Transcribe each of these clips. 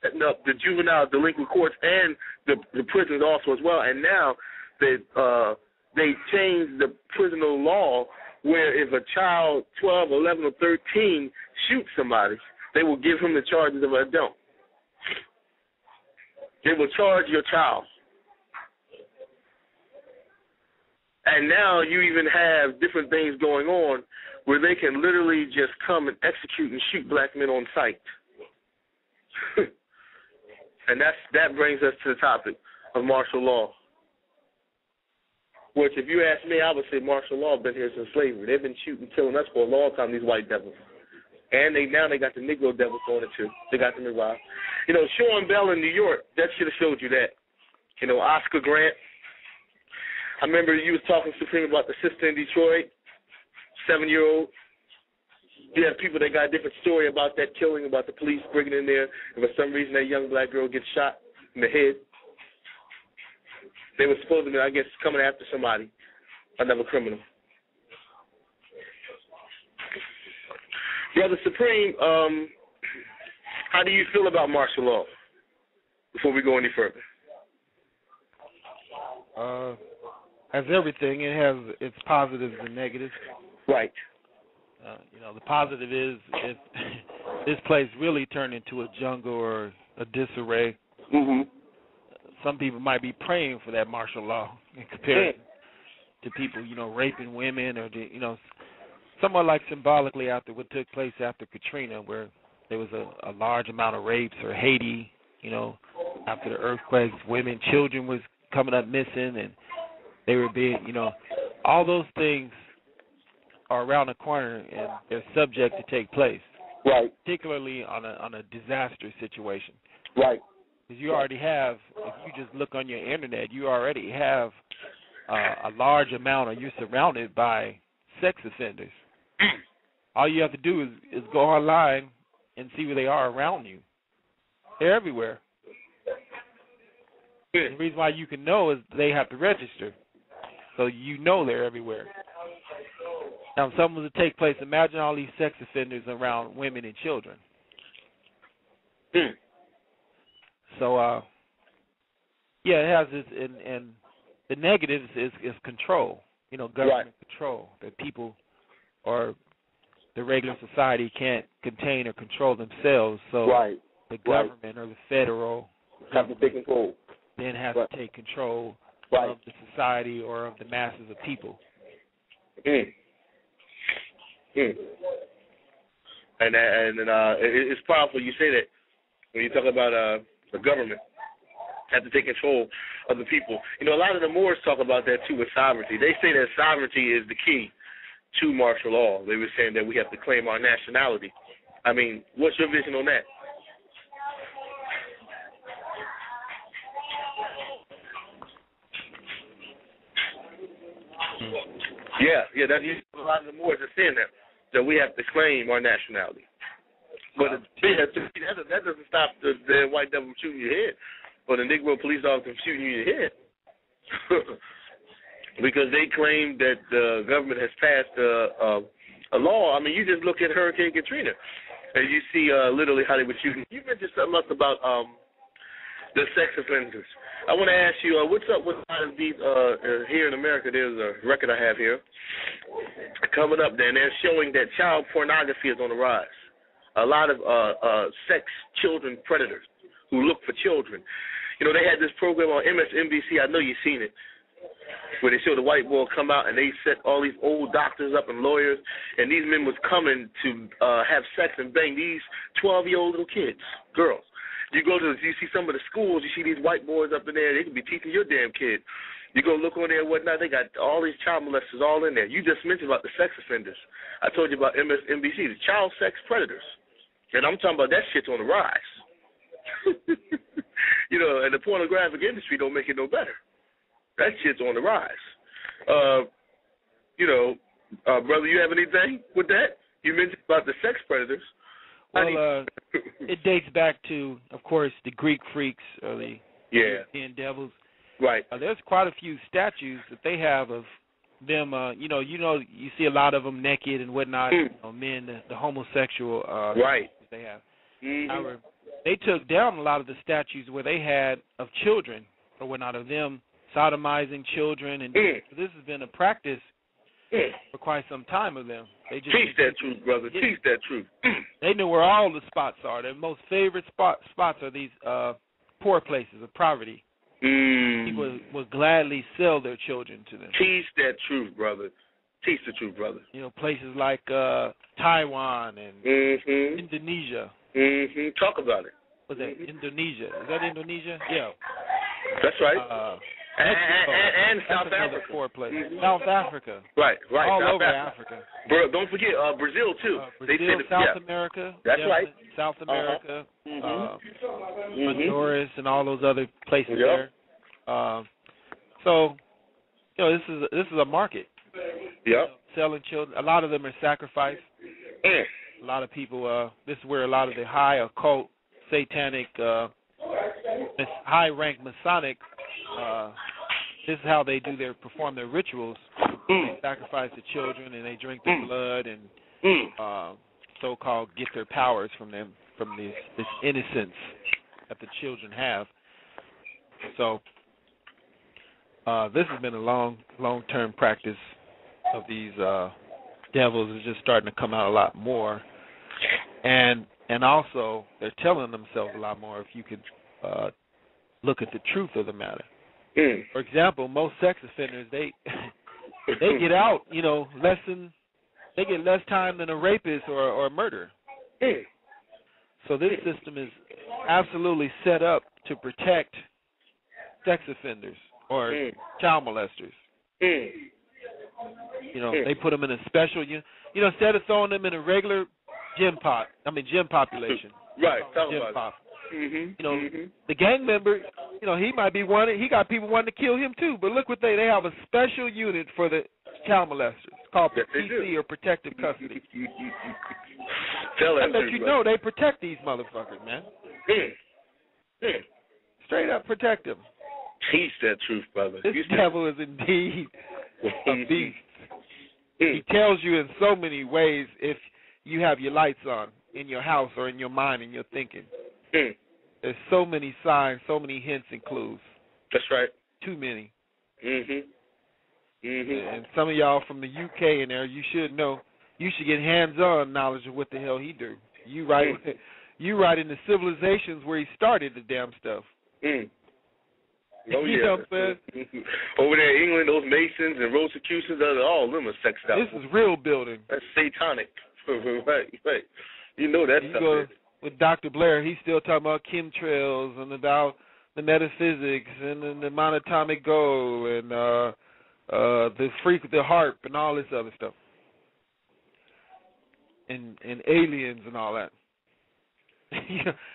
setting up the juvenile delinquent courts and the prisons also as well. And now they changed the prisoner law where if a child 12, 11, or 13 shoots somebody, they will give him the charges of an adult. They will charge your child. And now you even have different things going on where they can literally just come and execute and shoot black men on sight. And that brings us to the topic of martial law. Which, if you ask me, I would say martial law been here since slavery. They've been shooting, killing us for a long time, these white devils. And now they got the Negro devils on it, too. They got them involved. Sean Bell in New York, that should have showed you that. Oscar Grant. I remember you was talking, Supreme, about the sister in Detroit, 7-year-old. You have people that got a different story about that killing, about the police bringing in there, and for some reason that young black girl gets shot in the head. They were supposed to be, I guess, coming after somebody, another criminal. Brother Supreme, how do you feel about martial law before we go any further? As everything, it has its positives and negatives. Right. The positive is if this place really turned into a jungle or a disarray, some people might be praying for that martial law in comparison to people, raping women or, somewhat like symbolically after what took place after Katrina, where there was a large amount of rapes, or Haiti, after the earthquakes, women, children was coming up missing, and they were being, all those things are around the corner and they're subject to take place. Right. Particularly on a disaster situation. Right. Because you already have, if you just look on your internet, you already have a large amount, or you're surrounded by sex offenders. All you have to do is go online and see where they are around you. They're everywhere. The reason why you can know is they have to register. So they're everywhere. Now, if something was to take place, imagine all these sex offenders around women and children. So, it has this, and the negatives is control, government control, that people or the regular society can't contain or control themselves. So the government or the federal have to take control. Then has to take control of the society or of the masses of people. And it's powerful you say that when you talk about the government have to take control of the people. A lot of the Moors talk about that too with sovereignty. They say that sovereignty is the key to martial law. They were saying that we have to claim our nationality. I mean, what's your vision on that? Yeah, that's a lot of the Moors are saying that we have to claim our nationality. But that doesn't stop the white devil from shooting your head, or the Negro police officer from shooting you in your head, because they claim that the government has passed a law. I mean, you just look at Hurricane Katrina, and you see literally how they were shooting. You mentioned something else about the sex offenders. I want to ask you, what's up with these here in America? There's a record I have here coming up there, and they're showing that child pornography is on the rise. A lot of sex children predators who look for children. They had this program on MSNBC. I know you've seen it, where they show the white boy come out and they set all these old doctors up and lawyers, and these men was coming to have sex and bang these 12-year-old little kids, girls. You see some of the schools, you see these white boys up in there, they could be teaching your damn kid. You go look on there and whatnot, they got all these child molesters all in there. You just mentioned about the sex offenders. I told you about MSNBC, the child sex predators. And I'm talking about that shit's on the rise. And the pornographic industry don't make it no better. That shit's on the rise. Brother, you have anything with that? You mentioned about the sex predators. Well, it dates back to, of course, the Greek freaks or the European devils. Right. There's quite a few statues that they have of them. You see a lot of them naked and whatnot. Men, the homosexual. Right. They have. Mm-hmm. However, they took down a lot of the statues where they had of children or whatnot, of them sodomizing children, and this has been a practice for quite some time of them. They just teach that truth, brother. Teach that truth. They know where all the spots are. Their most favorite spots are these poor places of poverty. People would gladly sell their children to them. Teach that truth, brother. Teach the truth, brother. You know, places like Taiwan and Indonesia. Talk about it. What's that? Indonesia. Is that Indonesia? Yeah. That's right. And South Africa. Poor place. South Africa. Right. All South over Africa. Bro, don't forget Brazil too. Brazil, South America. That's right. South America. Honduras and all those other places there. So, you know, this is a market. Yeah. Selling children. A lot of them are sacrificed. A lot of people. This is where a lot of the high occult, satanic, high-rank Masonic. This is how they perform their rituals. They sacrifice the children and they drink their blood and so-called get their powers from them, from this innocence that the children have. So this has been a long-term practice of these devils. Is just starting to come out a lot more, and also they're telling themselves a lot more. If you could look at the truth of the matter. For example, most sex offenders they get out, you know, they get less time than a rapist or a murderer. So this system is absolutely set up to protect sex offenders or child molesters. You know, they put them in a special, you know, instead of throwing them in a regular gym population. Right. Gym pop. You know, the gang member, you know, he might be wanted. He got people wanting to kill him too. But look what they have a special unit for the child molesters called PC or protective custody. Tell that you know they protect these motherfuckers, man. Straight up protect them. Teach that truth, brother. This devil is indeed a beast. He tells you in so many ways if you have your lights on in your house or in your mind and your thinking. There's so many signs, so many hints and clues. That's right. Too many. And some of y'all from the UK in there, you should know. You should get hands-on knowledge of what the hell he do. You right in the civilizations where he started the damn stuff. Oh, you know what I'm saying? Over there in England, those Masons and Rosicrucians, all of them are sexed out. This is real building. That's satanic. right. You know that stuff. With Dr. Blair, he's still talking about chemtrails and about the metaphysics and the monatomic goal and the harp and all this other stuff. And aliens and all that.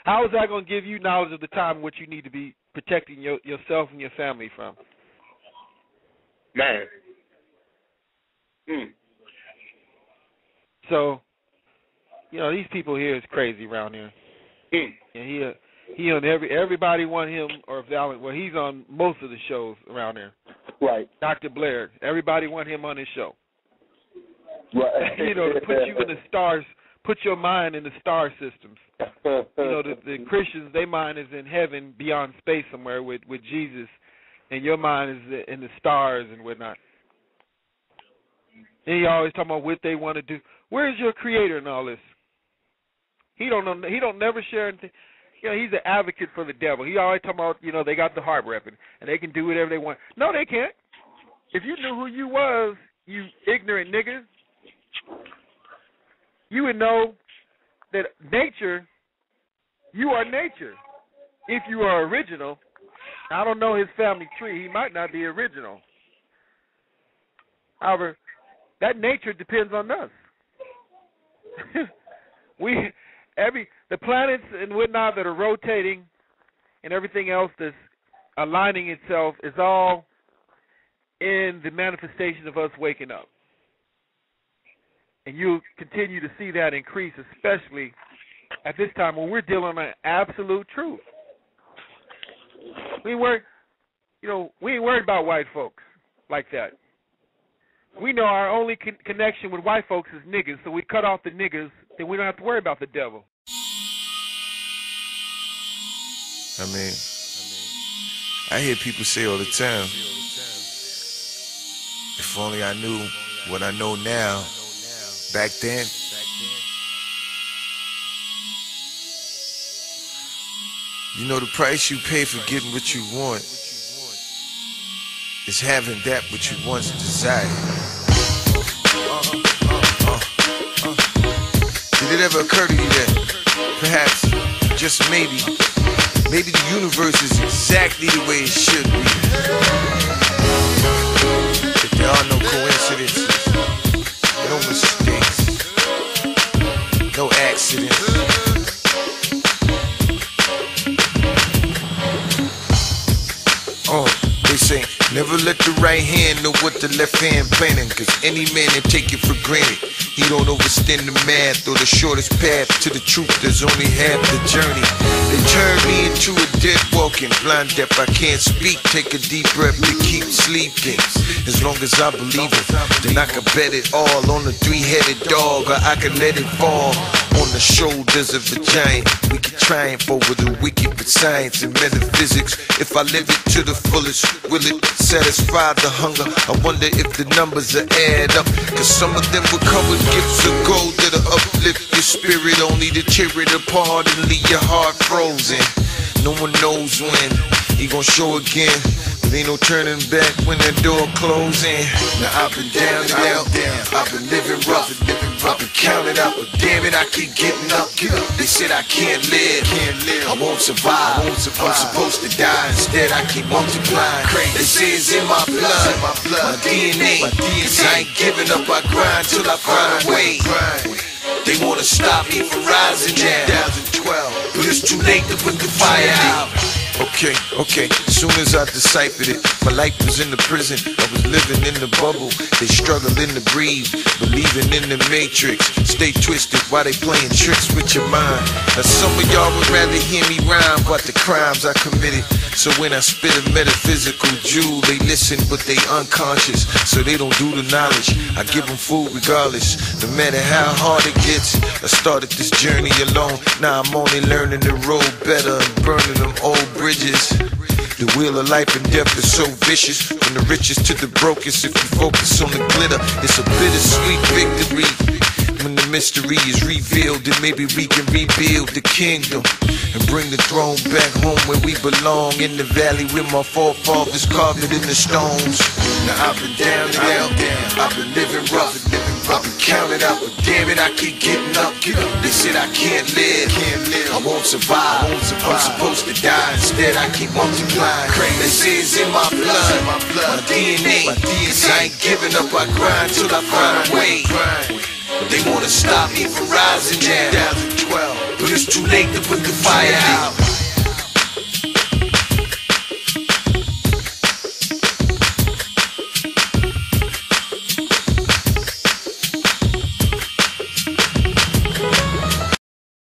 How is that going to give you knowledge of the time in which you need to be protecting yourself and your family from? Man. So, you know, these people here is crazy around here. And he on everybody want him or Valiant. Well, he's on most of the shows around there. Right. Dr. Blair. Everybody want him on his show. Right. You know, to put you in the stars, put your mind in the star systems. You know, the Christians, their mind is in heaven beyond space somewhere with Jesus, and your mind is in the stars and whatnot. And he always talking about what they want to do. Where's your creator in all this? He don't know. He don't never share anything. You know, he's an advocate for the devil. He always talking about, you know, they got the harp repping and they can do whatever they want. No, they can't. If you knew who you was, you ignorant niggas, you would know that nature, you are nature. If you are original, I don't know his family tree. He might not be original. However, that nature depends on us. The planets and whatnot that are rotating and everything else that's aligning itself is all in the manifestation of us waking up. And you'll continue to see that increase, especially at this time when we're dealing with absolute truth. We ain't worried about white folks like that. We know our only connection with white folks is niggas, so we cut off the niggas, then we don't have to worry about the devil. I mean, I hear people say all the time, if only I knew what I know now back then. You know, the price you pay for getting what you want is having that which you once desired. Did it ever occur to you that perhaps, just maybe the universe is exactly the way it should be? That there are no coincidences, no mistakes, no accidents. They say, never let the right hand know what the left hand planning, cause any man that take it for granted, he don't overstand the math or the shortest path to the truth. There's only half the journey. They turn me into a dead walking, blind deaf, I can't speak. Take a deep breath to keep sleeping. As long as I believe it, then I can bet it all on the three-headed dog, or I can let it fall on the shoulders of a giant. We can triumph over the wicked with science and metaphysics. If I live it to the fullest, will it satisfy the hunger? I wonder if the numbers will add up, cause some of them will come with gifts of gold that'll uplift your spirit, only to tear it apart and leave your heart frozen. No one knows when he gon' show again, but ain't no turning back when that door closing. Now I've been down and out, I've been living rough, I've been counted out, but damn it, I keep getting up. They said I can't live, I won't survive. I'm supposed to die, instead I keep multiplying. They say it's in my blood, my DNA, cause I ain't giving up, I grind till I find a way. They wanna stop me from rising now, 2012, but it's too late to put the fire out. Okay, as soon as I deciphered it, my life was in the prison, I was living in the bubble. They struggling to breathe, believing in the matrix. Stay twisted while they playing tricks with your mind. Now some of y'all would rather hear me rhyme about the crimes I committed. So when I spit a metaphysical jewel, they listen but they unconscious, so they don't do the knowledge. I give them food regardless, no matter how hard it gets. I started this journey alone, now I'm only learning the road better and burning them old bridges. The wheel of life and death is so vicious, from the richest to the brokest. If you focus on the glitter, it's a bittersweet victory. When the mystery is revealed, then maybe we can rebuild the kingdom and bring the throne back home where we belong, in the valley where my forefathers carved it in the stones. Now I've been down and out, I've been living rough, I've been counted out, but damn it, I keep getting up. They said I can't live, I won't survive. I'm supposed to die, instead I keep multiplying. They say it's in my blood, my DNA, cause I ain't giving up, I grind till I find a way. They wanna stop me from rising now, 2012, but it's too late to put the fire out.